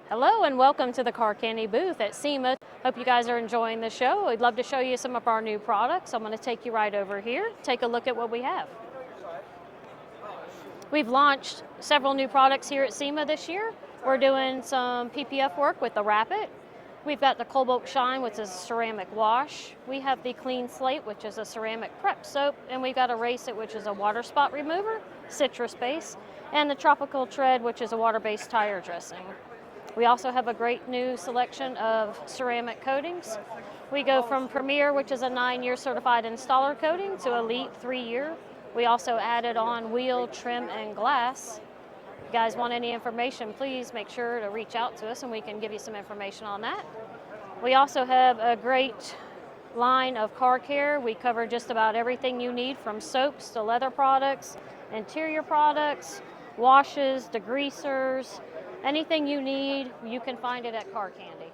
Hello and welcome to the Car Candy booth at SEMA. Hope you guys are enjoying the show. We'd love to show you some of our new products. I'm going to take you right over here, take a look at what we have. We've launched several new products here at SEMA this year. We're doing some PPF work with the Rapid. We've got the Cobalt Shine, which is a ceramic wash. We have the Clean Slate, which is a ceramic prep soap. And we've got a Race It, which is a water spot remover, citrus base. And the Tropical Tread, which is a water-based tire dressing. We also have a great new selection of ceramic coatings. We go from Premier, which is a 9-year certified installer coating, to Elite 3-year. We also added on wheel, trim, and glass. If you guys want any information, please make sure to reach out to us and we can give you some information on that. We also have a great line of car care. We cover just about everything you need, from soaps to leather products, interior products, washes, degreasers. Anything you need, you can find it at Car Candy.